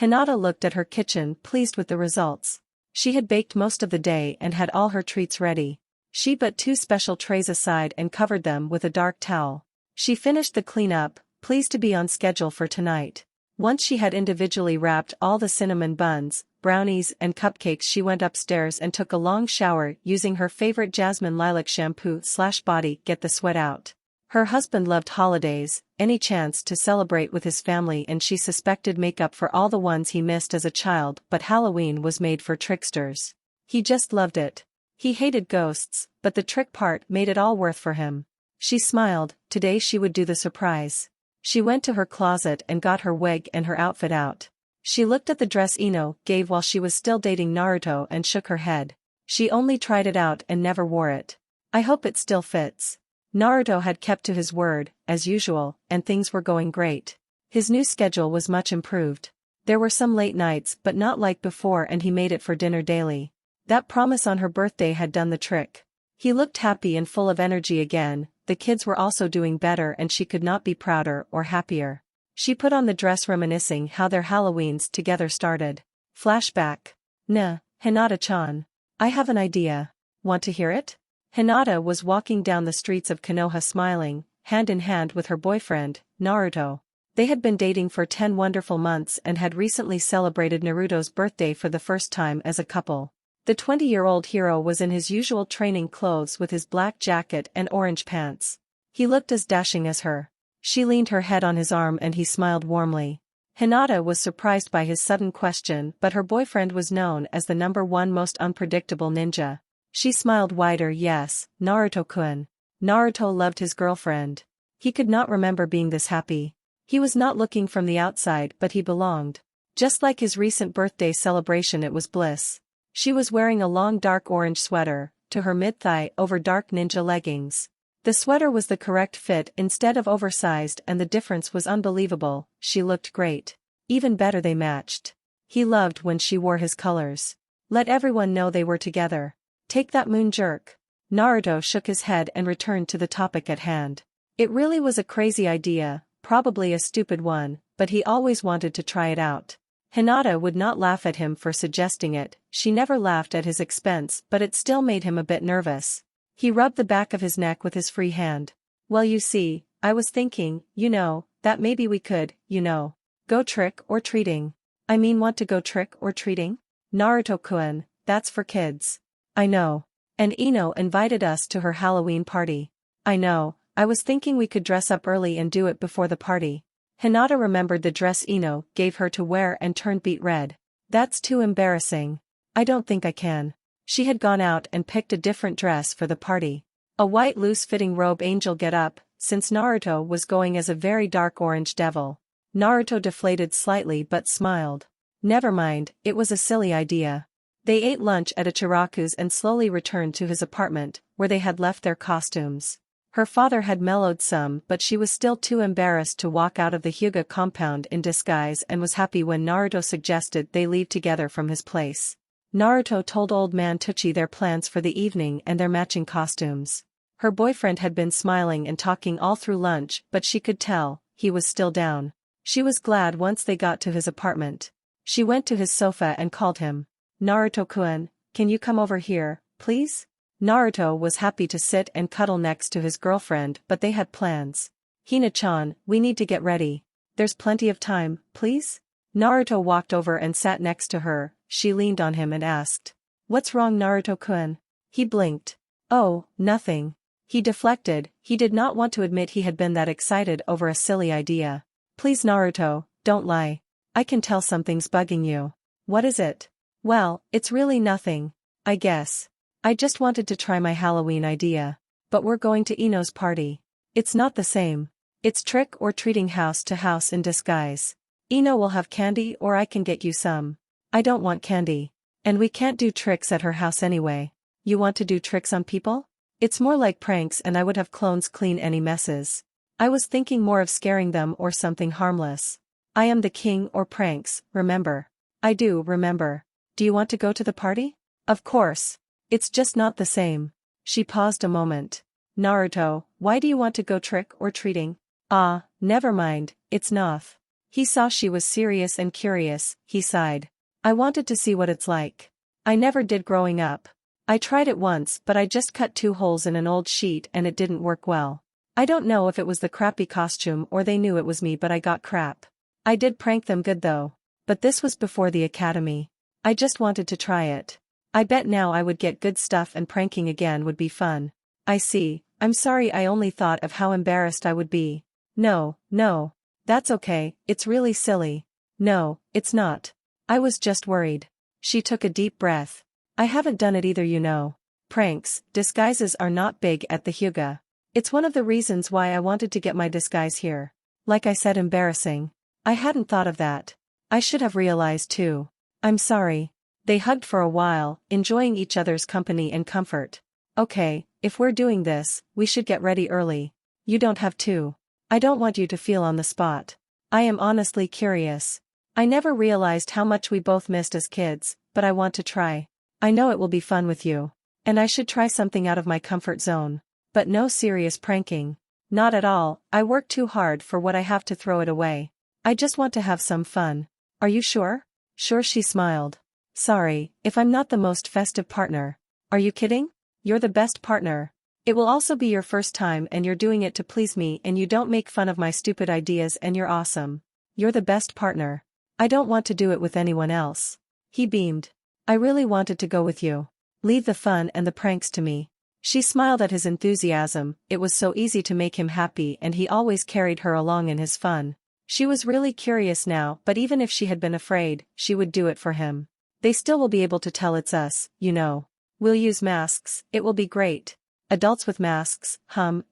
Hinata looked at her kitchen, pleased with the results. She had baked most of the day and had all her treats ready. She put 2 special trays aside and covered them with a dark towel. She finished the cleanup, pleased to be on schedule for tonight. Once she had individually wrapped all the cinnamon buns, brownies and cupcakes, she went upstairs and took a long shower using her favorite jasmine lilac shampoo/body get the sweat out. Her husband loved holidays, any chance to celebrate with his family, and she suspected makeup for all the ones he missed as a child, but Halloween was made for tricksters. He just loved it. He hated ghosts, but the trick part made it all worth for him. She smiled, today she would do the surprise. She went to her closet and got her wig and her outfit out. She looked at the dress Ino gave while she was still dating Naruto and shook her head. She only tried it out and never wore it. I hope it still fits. Naruto had kept to his word, as usual, and things were going great. His new schedule was much improved. There were some late nights but not like before, and he made it for dinner daily. That promise on her birthday had done the trick. He looked happy and full of energy again. The kids were also doing better and she could not be prouder or happier. She put on the dress reminiscing how their Halloweens together started. Flashback. Nah, Hinata-chan. I have an idea. Want to hear it? Hinata was walking down the streets of Konoha smiling, hand in hand with her boyfriend, Naruto. They had been dating for 10 wonderful months and had recently celebrated Naruto's birthday for the first time as a couple. The 20-year-old hero was in his usual training clothes with his black jacket and orange pants. He looked as dashing as her. She leaned her head on his arm and he smiled warmly. Hinata was surprised by his sudden question, but her boyfriend was known as the #1 most unpredictable ninja. She smiled wider. Yes, Naruto-kun. Naruto loved his girlfriend. He could not remember being this happy. He was not looking from the outside, but he belonged. Just like his recent birthday celebration, it was bliss. She was wearing a long dark orange sweater, to her mid-thigh over dark ninja leggings. The sweater was the correct fit instead of oversized, and the difference was unbelievable. She looked great. Even better, they matched. He loved when she wore his colors. Let everyone know they were together. Take that moon jerk. Naruto shook his head and returned to the topic at hand. It really was a crazy idea, probably a stupid one, but he always wanted to try it out. Hinata would not laugh at him for suggesting it. She never laughed at his expense, but it still made him a bit nervous. He rubbed the back of his neck with his free hand. Well, you see, I was thinking, that maybe we could, go trick or treating. I mean, want to go trick or treating? Naruto-kun, that's for kids. I know. And Ino invited us to her Halloween party. I know, I was thinking we could dress up early and do it before the party. Hinata remembered the dress Ino gave her to wear and turned beet red. That's too embarrassing. I don't think I can. She had gone out and picked a different dress for the party. A white loose-fitting robe angel get-up, since Naruto was going as a very dark orange devil. Naruto deflated slightly but smiled. Never mind, it was a silly idea. They ate lunch at Ichiraku's and slowly returned to his apartment, where they had left their costumes. Her father had mellowed some, but she was still too embarrassed to walk out of the Hyuga compound in disguise and was happy when Naruto suggested they leave together from his place. Naruto told Old Man Teuchi their plans for the evening and their matching costumes. Her boyfriend had been smiling and talking all through lunch, but she could tell, he was still down. She was glad once they got to his apartment. She went to his sofa and called him. Naruto-kun, can you come over here, please? Naruto was happy to sit and cuddle next to his girlfriend, but they had plans. Hina-chan, we need to get ready. There's plenty of time, please? Naruto walked over and sat next to her. She leaned on him and asked. What's wrong, Naruto-kun? He blinked. Oh, nothing. He deflected. He did not want to admit he had been that excited over a silly idea. Please, Naruto, don't lie. I can tell something's bugging you. What is it? Well, it's really nothing, I guess. I just wanted to try my Halloween idea. But we're going to Ino's party. It's not the same. It's trick or treating house to house in disguise. Ino will have candy or I can get you some. I don't want candy. And we can't do tricks at her house anyway. You want to do tricks on people? It's more like pranks and I would have clones clean any messes. I was thinking more of scaring them or something harmless. I am the king or pranks, remember? I do remember. Do you want to go to the party? Of course. It's just not the same. She paused a moment. Naruto, why do you want to go trick or treating? Ah, never mind, it's not. He saw she was serious and curious, he sighed. I wanted to see what it's like. I never did growing up. I tried it once but I just cut 2 holes in an old sheet and it didn't work well. I don't know if it was the crappy costume or they knew it was me but I got crap. I did prank them good though. But this was before the academy. I just wanted to try it. I bet now I would get good stuff and pranking again would be fun. I see, I'm sorry I only thought of how embarrassed I would be. No, no. That's okay, it's really silly. No, it's not. I was just worried. She took a deep breath. I haven't done it either, you know. Pranks, disguises are not big at the Hyuga. It's one of the reasons why I wanted to get my disguise here. Like I said, embarrassing. I hadn't thought of that. I should have realized too. I'm sorry. They hugged for a while, enjoying each other's company and comfort. Okay, if we're doing this, we should get ready early. You don't have to. I don't want you to feel on the spot. I am honestly curious. I never realized how much we both missed as kids, but I want to try. I know it will be fun with you. And I should try something out of my comfort zone. But no serious pranking. Not at all, I work too hard for what I have to throw it away. I just want to have some fun. Are you sure? Sure, she smiled. Sorry, if I'm not the most festive partner. Are you kidding? You're the best partner. It will also be your first time and you're doing it to please me and you don't make fun of my stupid ideas and you're awesome. You're the best partner. I don't want to do it with anyone else. He beamed. I really wanted to go with you. Leave the fun and the pranks to me. She smiled at his enthusiasm, it was so easy to make him happy and he always carried her along in his fun. She was really curious now, but even if she had been afraid, she would do it for him. They still will be able to tell it's us, you know. We'll use masks, it will be great. Adults with masks,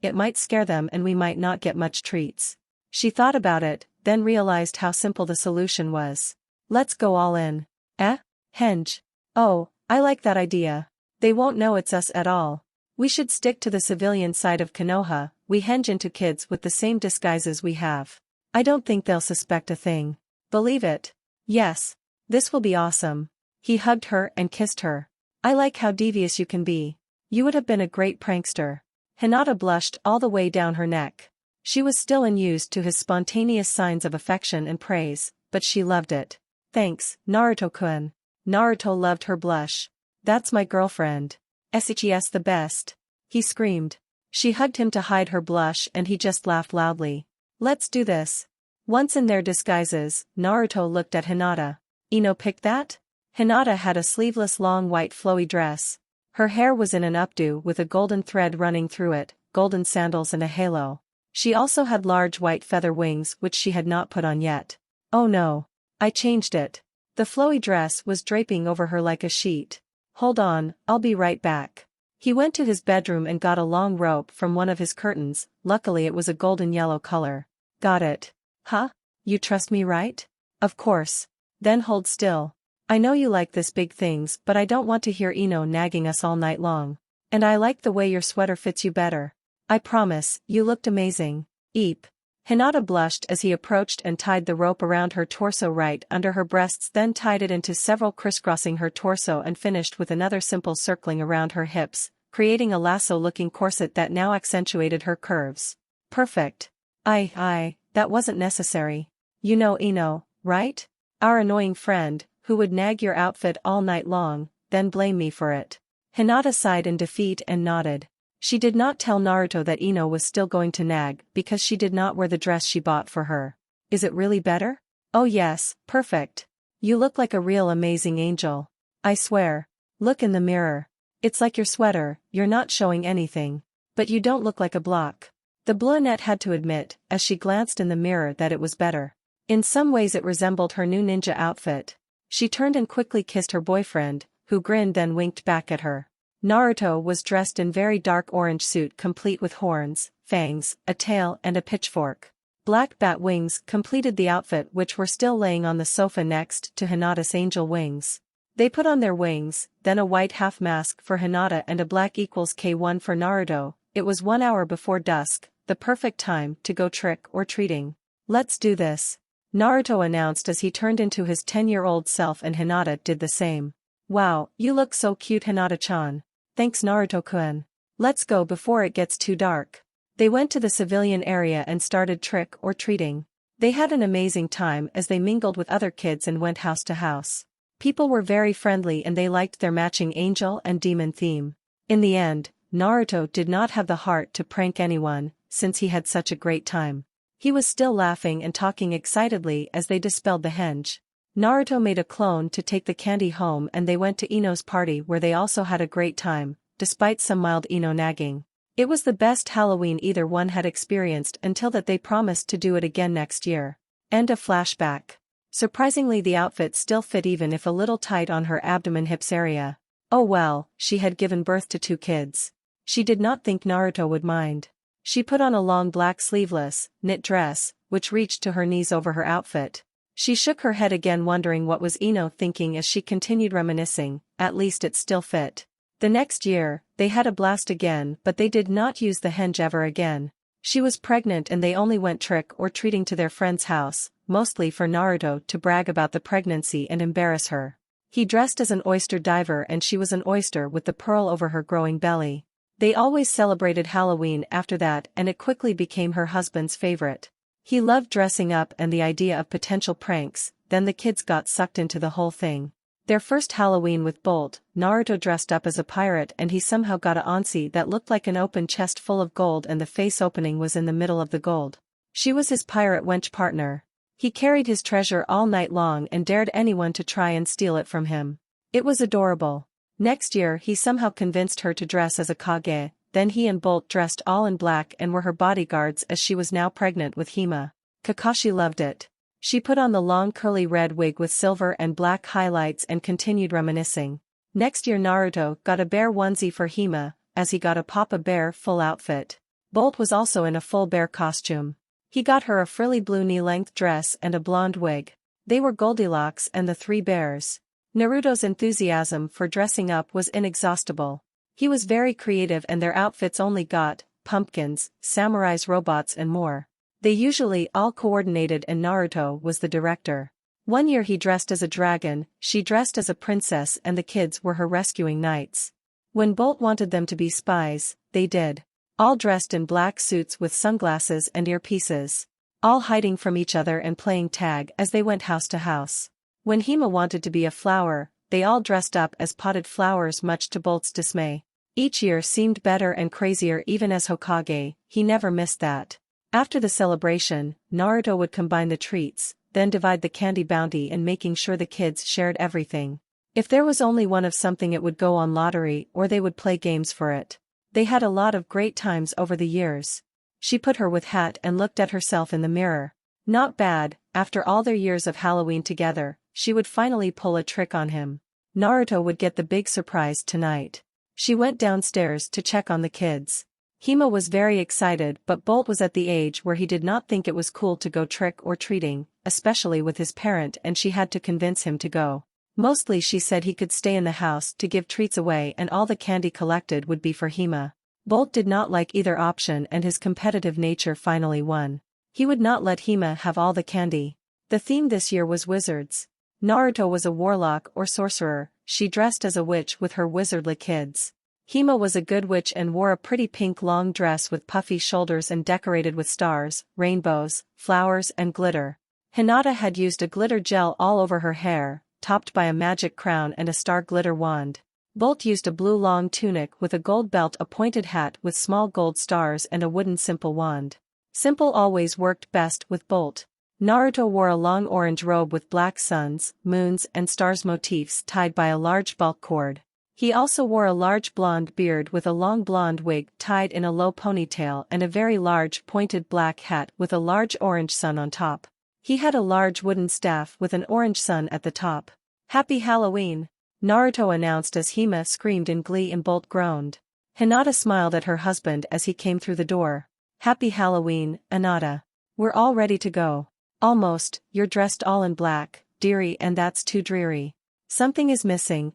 it might scare them and we might not get much treats. She thought about it, then realized how simple the solution was. Let's go all in. Henge. Oh, I like that idea. They won't know it's us at all. We should stick to the civilian side of Konoha, we henge into kids with the same disguises we have. I don't think they'll suspect a thing. Believe it. Yes. This will be awesome. He hugged her and kissed her. I like how devious you can be. You would have been a great prankster. Hinata blushed all the way down her neck. She was still unused to his spontaneous signs of affection and praise, but she loved it. Thanks, Naruto-kun. Naruto loved her blush. That's my girlfriend. SHES the best. He screamed. She hugged him to hide her blush and he just laughed loudly. Let's do this. Once in their disguises, Naruto looked at Hinata. Ino picked that? Hinata had a sleeveless long white flowy dress. Her hair was in an updo with a golden thread running through it, golden sandals and a halo. She also had large white feather wings which she had not put on yet. Oh no. I changed it. The flowy dress was draping over her like a sheet. Hold on, I'll be right back. He went to his bedroom and got a long rope from one of his curtains, luckily it was a golden yellow color. Got it. Huh? You trust me, right? Of course. Then hold still. I know you like this big things but I don't want to hear Ino nagging us all night long. And I like the way your sweater fits you better. I promise, you looked amazing. Eep. Hinata blushed as he approached and tied the rope around her torso right under her breasts, then tied it into several crisscrossing her torso and finished with another simple circling around her hips, creating a lasso-looking corset that now accentuated her curves. Perfect. That wasn't necessary. You know Ino, right? Our annoying friend, who would nag your outfit all night long, then blame me for it. Hinata sighed in defeat and nodded. She did not tell Naruto that Ino was still going to nag because she did not wear the dress she bought for her. Is it really better? Oh yes, perfect. You look like a real amazing angel. I swear. Look in the mirror. It's like your sweater, you're not showing anything. But you don't look like a block. The brunette had to admit, as she glanced in the mirror, that it was better. In some ways it resembled her new ninja outfit. She turned and quickly kissed her boyfriend, who grinned then winked back at her. Naruto was dressed in very dark orange suit complete with horns, fangs, a tail and a pitchfork. Black bat wings completed the outfit which were still laying on the sofa next to Hinata's angel wings. They put on their wings, then a white half mask for Hinata and a black equals K1 for Naruto. It was 1 hour before dusk, the perfect time to go trick or treating. Let's do this. Naruto announced as he turned into his 10-year-old self and Hinata did the same. Wow, you look so cute, Hinata-chan. Thanks Naruto-kun. Let's go before it gets too dark. They went to the civilian area and started trick or treating. They had an amazing time as they mingled with other kids and went house to house. People were very friendly and they liked their matching angel and demon theme. In the end, Naruto did not have the heart to prank anyone, since he had such a great time. He was still laughing and talking excitedly as they dispelled the henge. Naruto made a clone to take the candy home and they went to Ino's party where they also had a great time, despite some mild Ino nagging. It was the best Halloween either one had experienced until that they promised to do it again next year. End of flashback. Surprisingly the outfit still fit even if a little tight on her abdomen hips area. Oh well, she had given birth to 2 kids. She did not think Naruto would mind. She put on a long black sleeveless, knit dress, which reached to her knees over her outfit. She shook her head again wondering what was Ino thinking as she continued reminiscing, at least it still fit. The next year, they had a blast again but they did not use the henge ever again. She was pregnant and they only went trick-or-treating to their friend's house, mostly for Naruto to brag about the pregnancy and embarrass her. He dressed as an oyster diver and she was an oyster with the pearl over her growing belly. They always celebrated Halloween after that and it quickly became her husband's favorite. He loved dressing up and the idea of potential pranks, then the kids got sucked into the whole thing. Their first Halloween with Bolt, Naruto dressed up as a pirate and he somehow got a onsi that looked like an open chest full of gold and the face opening was in the middle of the gold. She was his pirate wench partner. He carried his treasure all night long and dared anyone to try and steal it from him. It was adorable. Next year he somehow convinced her to dress as a Kage, then he and Bolt dressed all in black and were her bodyguards as she was now pregnant with Hima. Kakashi loved it. She put on the long curly red wig with silver and black highlights and continued reminiscing. Next year Naruto got a bear onesie for Hima, as he got a Papa Bear full outfit. Bolt was also in a full bear costume. He got her a frilly blue knee-length dress and a blonde wig. They were Goldilocks and the 3 bears. Naruto's enthusiasm for dressing up was inexhaustible. He was very creative and their outfits only got pumpkins, samurais, robots and more. They usually all coordinated and Naruto was the director. One year he dressed as a dragon, she dressed as a princess and the kids were her rescuing knights. When Bolt wanted them to be spies, they did. All dressed in black suits with sunglasses and earpieces. All hiding from each other and playing tag as they went house to house. When Hima wanted to be a flower, they all dressed up as potted flowers much to Bolt's dismay. Each year seemed better and crazier even as Hokage, he never missed that. After the celebration, Naruto would combine the treats, then divide the candy bounty and making sure the kids shared everything. If there was only one of something it would go on lottery or they would play games for it. They had a lot of great times over the years. She put her with hat and looked at herself in the mirror. Not bad, after all their years of Halloween together, she would finally pull a trick on him. Naruto would get the big surprise tonight. She went downstairs to check on the kids. Hima was very excited but Bolt was at the age where he did not think it was cool to go trick-or-treating, especially with his parent and she had to convince him to go. Mostly she said he could stay in the house to give treats away and all the candy collected would be for Hima. Bolt did not like either option and his competitive nature finally won. He would not let Hima have all the candy. The theme this year was wizards. Naruto was a warlock or sorcerer, she dressed as a witch with her wizardly kids. Hima was a good witch and wore a pretty pink long dress with puffy shoulders and decorated with stars, rainbows, flowers and glitter. Hinata had used a glitter gel all over her hair, topped by a magic crown and a star glitter wand. Bolt used a blue long tunic with a gold belt, a pointed hat with small gold stars and a wooden simple wand. Simple always worked best with Bolt. Naruto wore a long orange robe with black suns, moons and stars motifs tied by a large bulk cord. He also wore a large blonde beard with a long blonde wig tied in a low ponytail and a very large pointed black hat with a large orange sun on top. He had a large wooden staff with an orange sun at the top. "Happy Halloween!" Naruto announced as Hima screamed in glee and Bolt groaned. Hinata smiled at her husband as he came through the door. "Happy Halloween, Hinata. We're all ready to go." "Almost, you're dressed all in black, dearie, and that's too dreary. Something is missing,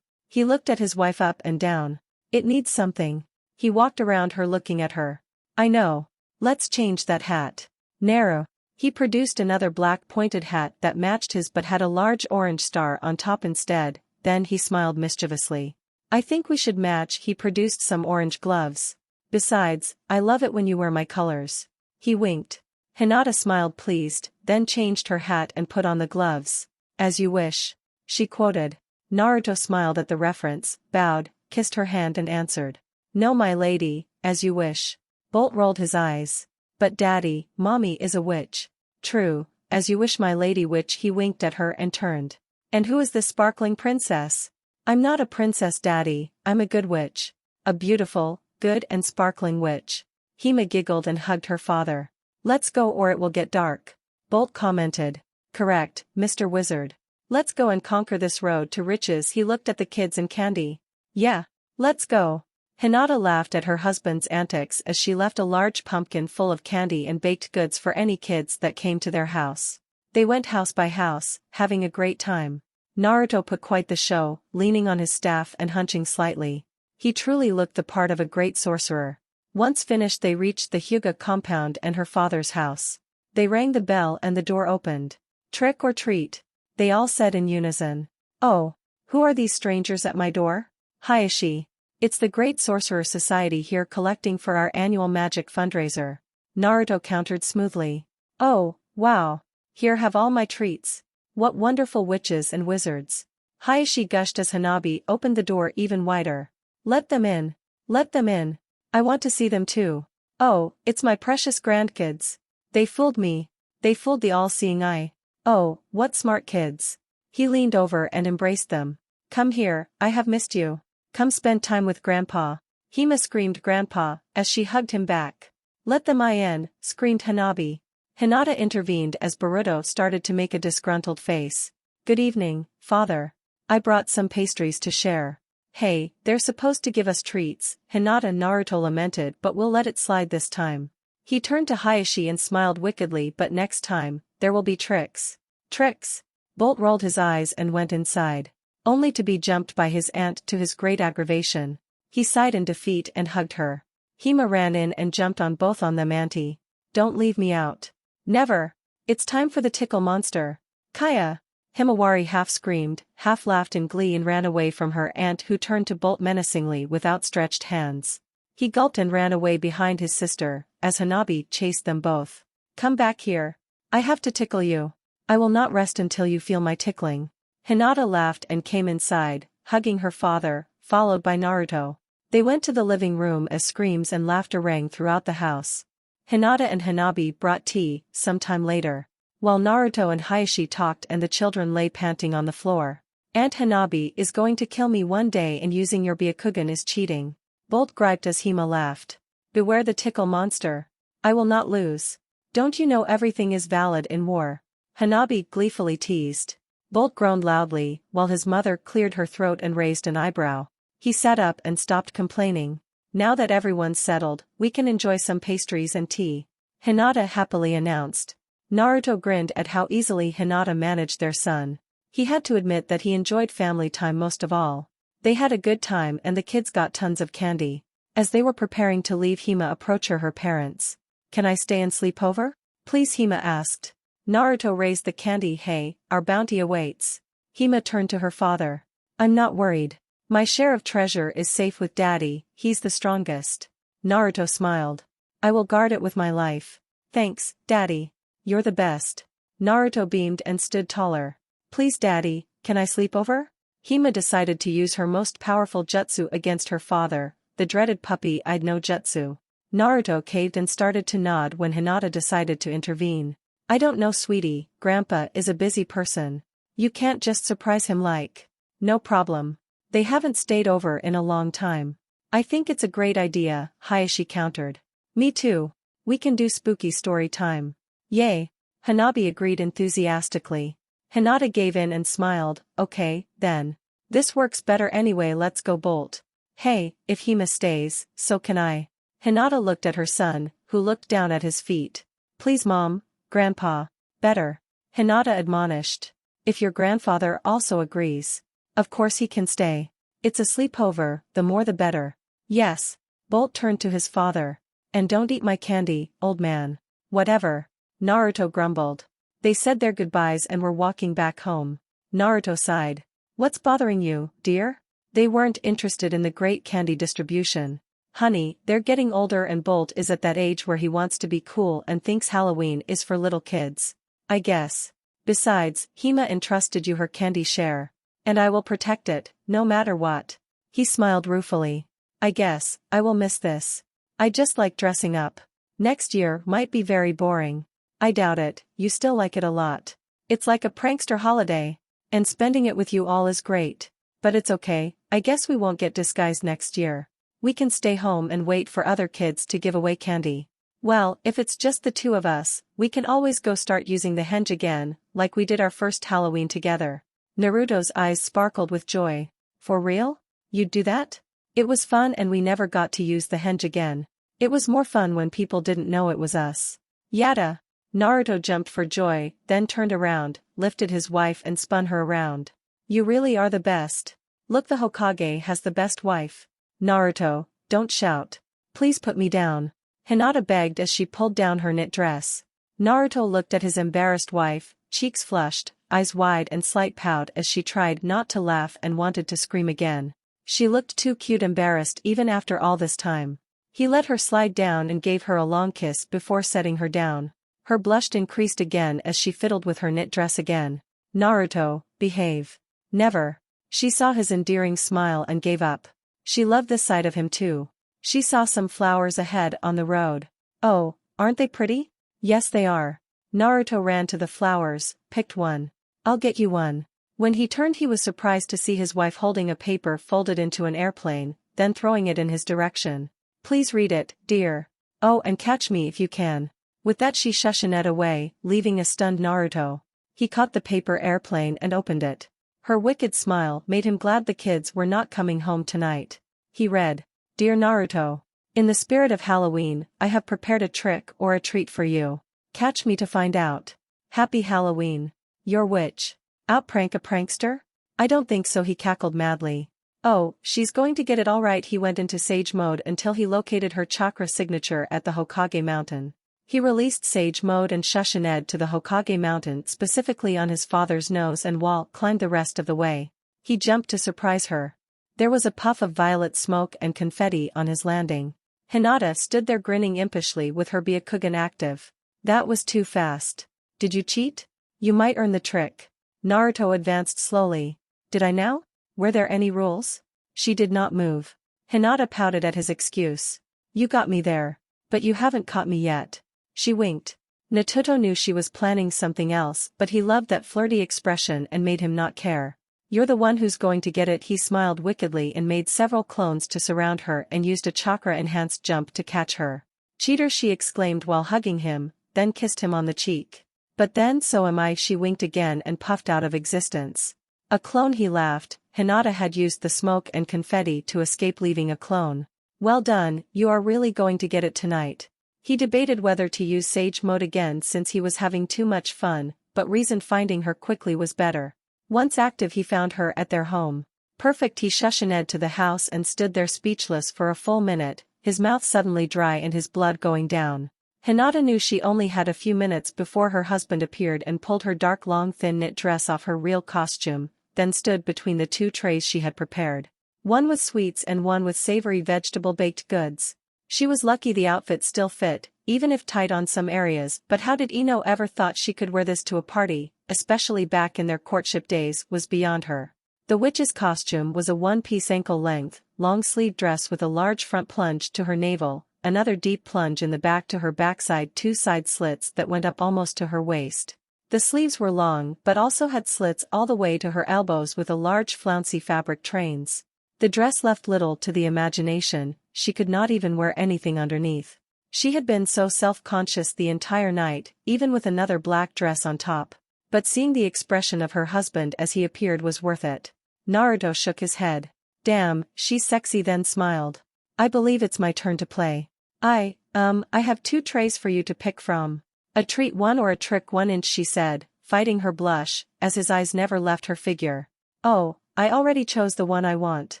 He looked at his wife up and down. "It needs something." He walked around her looking at her. "I know. Let's change that hat." "Naru." He produced another black pointed hat that matched his but had a large orange star on top instead, then he smiled mischievously. "I think we should match." He produced some orange gloves. "Besides, I love it when you wear my colors." He winked. Hinata smiled pleased, then changed her hat and put on the gloves. As you wish. She quoted. Naruto smiled at the reference, bowed, kissed her hand and answered. No my lady, as you wish. Bolt rolled his eyes. But daddy, mommy is a witch. True, as you wish my lady witch. He winked at her and turned. And who is this sparkling princess? I'm not a princess daddy, I'm a good witch. A beautiful, good and sparkling witch. Hime giggled and hugged her father. Let's go or it will get dark. Bolt commented. Correct, Mr. Wizard. Let's go and conquer this road to riches. He looked at the kids and Candy. Yeah, let's go. Hinata laughed at her husband's antics as she left a large pumpkin full of candy and baked goods for any kids that came to their house. They went house by house, having a great time. Naruto put quite the show, leaning on his staff and hunching slightly. He truly looked the part of a great sorcerer. Once finished they reached the Hyuga compound and her father's house. They rang the bell and the door opened. Trick or treat? They all said in unison. Oh, who are these strangers at my door? Hayashi. It's the Great Sorcerer Society here collecting for our annual magic fundraiser. Naruto countered smoothly. Oh, wow. Here have all my treats. What wonderful witches and wizards. Hayashi gushed as Hanabi opened the door even wider. Let them in. Let them in. I want to see them too. Oh, it's my precious grandkids. They fooled me. They fooled the all-seeing eye. Oh, what smart kids. He leaned over and embraced them. Come here, I have missed you. Come spend time with Grandpa. Hime screamed Grandpa, as she hugged him back. Let them in, screamed Hanabi. Hinata intervened as Boruto started to make a disgruntled face. Good evening, father. I brought some pastries to share. Hey, they're supposed to give us treats, Hinata and Naruto lamented, but we'll let it slide this time. He turned to Hayashi and smiled wickedly, but next time, there will be tricks. Tricks? Bolt rolled his eyes and went inside. Only to be jumped by his aunt to his great aggravation. He sighed in defeat and hugged her. Hime ran in and jumped on both on them. Auntie. Don't leave me out. Never. It's time for the tickle monster. Kaya. Himawari half screamed, half laughed in glee and ran away from her aunt, who turned to Bolt menacingly with outstretched hands. He gulped and ran away behind his sister, as Hanabi chased them both. Come back here. I have to tickle you. I will not rest until you feel my tickling. Hinata laughed and came inside, hugging her father, followed by Naruto. They went to the living room as screams and laughter rang throughout the house. Hinata and Hanabi brought tea, some time later. While Naruto and Hayashi talked and the children lay panting on the floor. Aunt Hanabi is going to kill me one day, and using your Byakugan is cheating. Bolt griped as Hime laughed. Beware the tickle monster. I will not lose. Don't you know everything is valid in war? Hanabi gleefully teased. Bolt groaned loudly, while his mother cleared her throat and raised an eyebrow. He sat up and stopped complaining. Now that everyone's settled, we can enjoy some pastries and tea. Hinata happily announced. Naruto grinned at how easily Hinata managed their son. He had to admit that he enjoyed family time most of all. They had a good time and the kids got tons of candy. As they were preparing to leave, Hime approached her parents. Can I stay and sleep over? Please, Hime asked. Naruto raised the candy. Hey, our bounty awaits. Hime turned to her father. I'm not worried. My share of treasure is safe with Daddy, he's the strongest. Naruto smiled. I will guard it with my life. Thanks, Daddy. You're the best. Naruto beamed and stood taller. Please Daddy, can I sleep over? Hime decided to use her most powerful jutsu against her father, the dreaded puppy-eyed no jutsu. Naruto caved and started to nod when Hinata decided to intervene. I don't know sweetie, Grandpa is a busy person. You can't just surprise him like. No problem. They haven't stayed over in a long time. I think it's a great idea, Hayashi countered. Me too. We can do spooky story time. Yay. Hanabi agreed enthusiastically. Hinata gave in and smiled. Okay, then. This works better anyway, let's go Bolt. Hey, if Hime stays, so can I. Hinata looked at her son, who looked down at his feet. Please Mom, Grandpa. Better. Hinata admonished. If your grandfather also agrees. Of course he can stay. It's a sleepover, the more the better. Yes. Bolt turned to his father. And don't eat my candy, old man. Whatever. Naruto grumbled. They said their goodbyes and were walking back home. Naruto sighed. What's bothering you, dear? They weren't interested in the great candy distribution. Honey, they're getting older and Bolt is at that age where he wants to be cool and thinks Halloween is for little kids. I guess. Besides, Hema entrusted you her candy share. And I will protect it, no matter what. He smiled ruefully. I guess, I will miss this. I just like dressing up. Next year might be very boring. I doubt it, you still like it a lot. It's like a prankster holiday. And spending it with you all is great. But it's okay, I guess we won't get disguised next year. We can stay home and wait for other kids to give away candy. Well, if it's just the two of us, we can always go start using the henge again, like we did our first Halloween together. Naruto's eyes sparkled with joy. For real? You'd do that? It was fun and we never got to use the henge again. It was more fun when people didn't know it was us. Yada! Naruto jumped for joy, then turned around, lifted his wife and spun her around. You really are the best. Look, the Hokage has the best wife. Naruto, don't shout. Please put me down. Hinata begged as she pulled down her knit dress. Naruto looked at his embarrassed wife, cheeks flushed, eyes wide and slight pout as she tried not to laugh and wanted to scream again. She looked too cute embarrassed even after all this time. He let her slide down and gave her a long kiss before setting her down. Her blush increased again as she fiddled with her knit dress again. Naruto, behave. Never. She saw his endearing smile and gave up. She loved this side of him too. She saw some flowers ahead on the road. Oh, aren't they pretty? Yes they are. Naruto ran to the flowers, picked one. I'll get you one. When he turned he was surprised to see his wife holding a paper folded into an airplane, then throwing it in his direction. Please read it, dear. Oh, and catch me if you can. With that she shushed it away, leaving a stunned Naruto. He caught the paper airplane and opened it. Her wicked smile made him glad the kids were not coming home tonight. He read, Dear Naruto. In the spirit of Halloween, I have prepared a trick or a treat for you. Catch me to find out. Happy Halloween. Your witch. Outprank a prankster? I don't think so, he cackled madly. Oh, she's going to get it all right. He went into Sage Mode until he located her chakra signature at the Hokage Mountain. He released Sage Mode and Shushined to the Hokage Mountain, specifically on his father's nose, and climbed the rest of the way. He jumped to surprise her. There was a puff of violet smoke and confetti on his landing. Hinata stood there grinning impishly with her Byakugan active. That was too fast. Did you cheat? You might earn the trick. Naruto advanced slowly. Did I now? Were there any rules? She did not move. Hinata pouted at his excuse. You got me there. But you haven't caught me yet. She winked. Naruto knew she was planning something else, but he loved that flirty expression and made him not care. You're the one who's going to get it. He smiled wickedly and made several clones to surround her and used a chakra-enhanced jump to catch her. Cheater, she exclaimed while hugging him, then kissed him on the cheek. But then so am I. She winked again and puffed out of existence. A clone, he laughed. Hinata had used the smoke and confetti to escape, leaving a clone. Well done, you are really going to get it tonight. He debated whether to use Sage Mode again since he was having too much fun, but reasoned finding her quickly was better. Once active he found her at their home. Perfect. He shushined to the house and stood there speechless for a full minute, his mouth suddenly dry and his blood going down. Hinata knew she only had a few minutes before her husband appeared and pulled her dark long thin knit dress off her real costume, then stood between the two trays she had prepared. One with sweets and one with savory vegetable baked goods. She was lucky the outfit still fit, even if tight on some areas, but how did Ino ever thought she could wear this to a party, especially back in their courtship days, was beyond her. The witch's costume was a one-piece ankle-length, long-sleeved dress with a large front plunge to her navel, another deep plunge in the back to her backside, two side slits that went up almost to her waist. The sleeves were long but also had slits all the way to her elbows with a large flouncy fabric trains. The dress left little to the imagination. She could not even wear anything underneath. She had been so self-conscious the entire night, even with another black dress on top. But seeing the expression of her husband as he appeared was worth it. Naruto shook his head. Damn, she's sexy, then smiled. I believe it's my turn to play. I have two trays for you to pick from. A treat one or a trick 1 inch, she said, fighting her blush, as his eyes never left her figure. Oh, I already chose the one I want.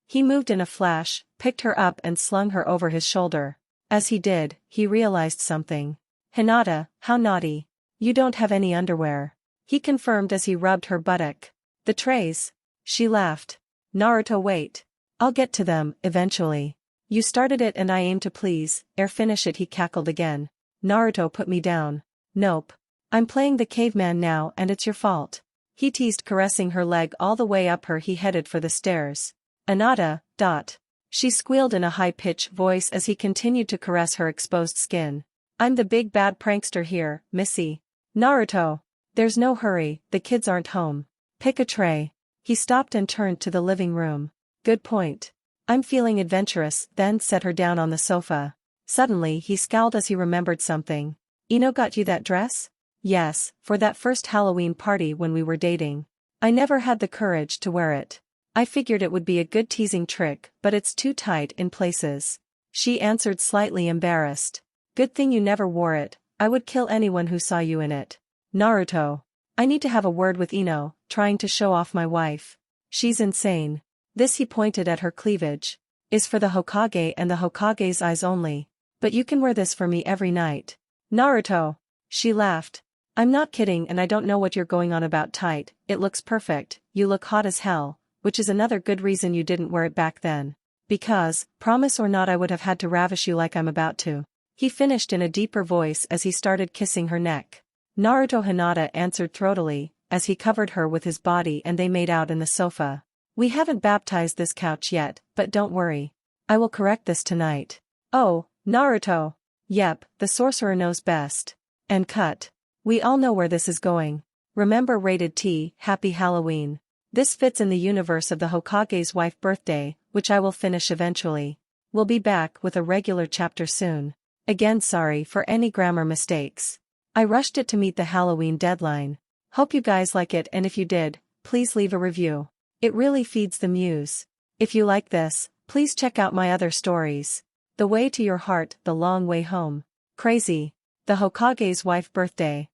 He moved in a flash, picked her up and slung her over his shoulder. As he did, he realized something. Hinata, how naughty. You don't have any underwear. He confirmed as he rubbed her buttock. The trays? She laughed. Naruto, wait. I'll get to them, eventually. You started it and I aim to please, finish it, he cackled again. Naruto put me down. Nope. I'm playing the caveman now and it's your fault. He teased, caressing her leg all the way up her. He headed for the stairs. Anata, dot. She squealed in a high-pitched voice as he continued to caress her exposed skin. I'm the big bad prankster here, Missy. Naruto. There's no hurry, the kids aren't home. Pick a tray. He stopped and turned to the living room. Good point. I'm feeling adventurous, then set her down on the sofa. Suddenly he scowled as he remembered something. Ino got you that dress? Yes, for that first Halloween party when we were dating. I never had the courage to wear it. I figured it would be a good teasing trick, but it's too tight in places. She answered, slightly embarrassed. Good thing you never wore it, I would kill anyone who saw you in it. Naruto. I need to have a word with Ino, trying to show off my wife. She's insane. This, he pointed at her cleavage, is for the Hokage and the Hokage's eyes only. But you can wear this for me every night. Naruto. She laughed. I'm not kidding and I don't know what you're going on about tight, it looks perfect, you look hot as hell, which is another good reason you didn't wear it back then. Because, promise or not, I would have had to ravish you like I'm about to. He finished in a deeper voice as he started kissing her neck. Naruto. Hinata answered throatily, as he covered her with his body and they made out in the sofa. We haven't baptized this couch yet, but don't worry. I will correct this tonight. Oh, Naruto. Yep, the sorcerer knows best. And cut. We all know where this is going. Remember, rated T, Happy Halloween. This fits in the universe of the Hokage's wife birthday, which I will finish eventually. We'll be back with a regular chapter soon. Again, sorry for any grammar mistakes. I rushed it to meet the Halloween deadline. Hope you guys like it, and if you did, please leave a review. It really feeds the muse. If you like this, please check out my other stories. The Way to Your Heart, The Long Way Home. Crazy. The Hokage's Wife Birthday.